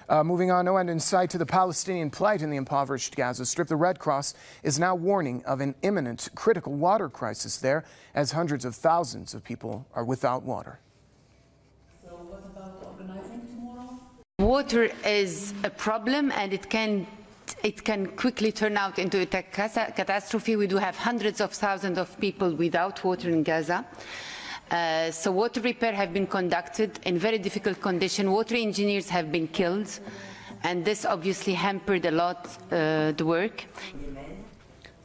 Moving on, no end in sight to the Palestinian plight in the impoverished Gaza Strip. The Red Cross is now warning of an imminent critical water crisis there as hundreds of thousands of people are without water. So what about organizing tomorrow? Water is a problem, and it can quickly turn out into a catastrophe. We do have hundreds of thousands of people without water in Gaza. So water repair have been conducted in very difficult conditions. Water engineers have been killed, and this obviously hampered a lot the work.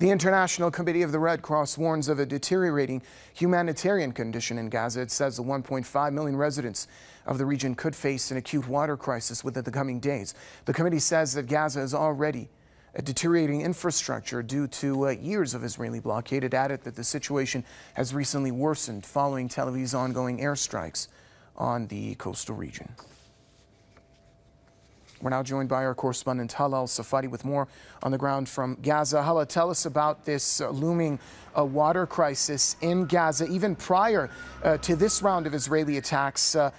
The International Committee of the Red Cross warns of a deteriorating humanitarian condition in Gaza. It says the 1.5 million residents of the region could face an acute water crisis within the coming days. The committee says that Gaza is already a deteriorating infrastructure due to years of Israeli blockade. It added that the situation has recently worsened following Tel Aviv's ongoing airstrikes on the coastal region. We're now joined by our correspondent Hala Al-Safadi with more on the ground from Gaza. Hala, tell us about this looming water crisis in Gaza. Even prior to this round of Israeli attacks, a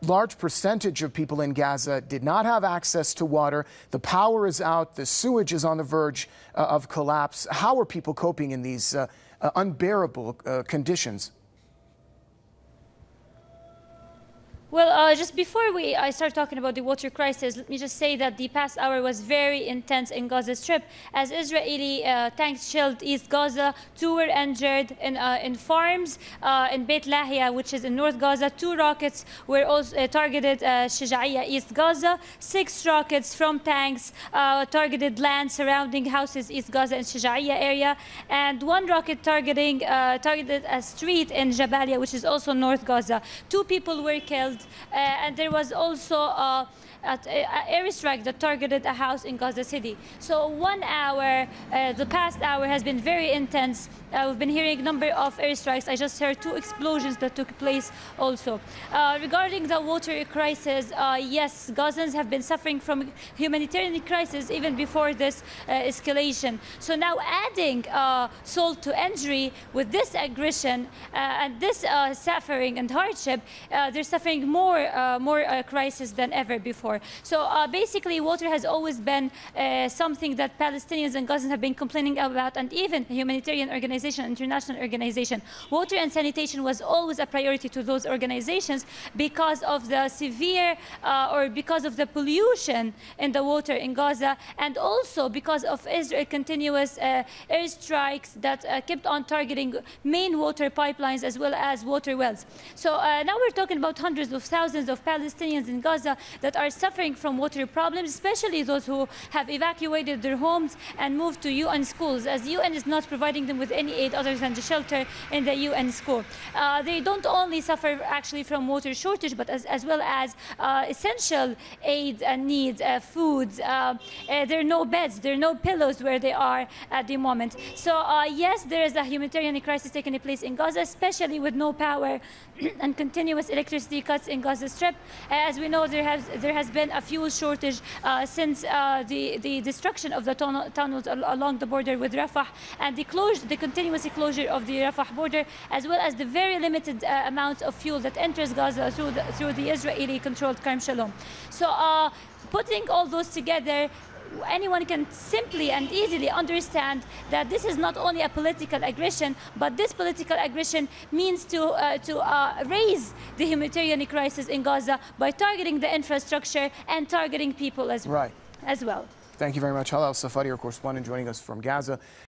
large percentage of people in Gaza did not have access to water. The power is out. The sewage is on the verge of collapse. How are people coping in these unbearable conditions? Well, just before I start talking about the water crisis, let me just say that the past hour was very intense in Gaza Strip. As Israeli tanks shelled East Gaza, 2 were injured in farms in Beit Lahia, which is in North Gaza. 2 rockets were also targeted Shijaiya, East Gaza. 6 rockets from tanks targeted land surrounding houses East Gaza and Shijaiya area. And 1 rocket targeted a street in Jabalia, which is also North Gaza. 2 people were killed. And there was also an airstrike that targeted a house in Gaza City. So 1 hour, the past hour has been very intense. We've been hearing a number of airstrikes. I just heard 2 explosions that took place also. Regarding the water crisis, yes, Gazans have been suffering from humanitarian crisis even before this escalation. So now adding salt to injury with this aggression and this suffering and hardship, they're suffering more crisis than ever before. So basically, water has always been something that Palestinians and Gazans have been complaining about, and even humanitarian organizations, international organization. Water and sanitation was always a priority to those organizations because of the severe or because of the pollution in the water in Gaza, and also because of Israel's continuous airstrikes that kept on targeting main water pipelines as well as water wells. So now we're talking about hundreds of thousands of Palestinians in Gaza that are suffering from water problems, especially those who have evacuated their homes and moved to UN schools, as UN is not providing them with any aid other than the shelter in the UN school. They don't only suffer actually from water shortage, but as well as essential aid and needs, foods. There are no beds, there are no pillows where they are at the moment. So yes, there is a humanitarian crisis taking place in Gaza, especially with no power and continuous electricity cuts in Gaza Strip. As we know, there has been a fuel shortage since the destruction of the tunnels along the border with Rafah, and the continuous closure of the Rafah border, as well as the very limited amounts of fuel that enters Gaza through the Israeli-controlled Kerem Shalom. So putting all those together, anyone can simply and easily understand that this is not only a political aggression, but this political aggression means to raise the humanitarian crisis in Gaza by targeting the infrastructure and targeting people as well. Thank you very much, Hala Al-Safadi, our correspondent, joining us from Gaza.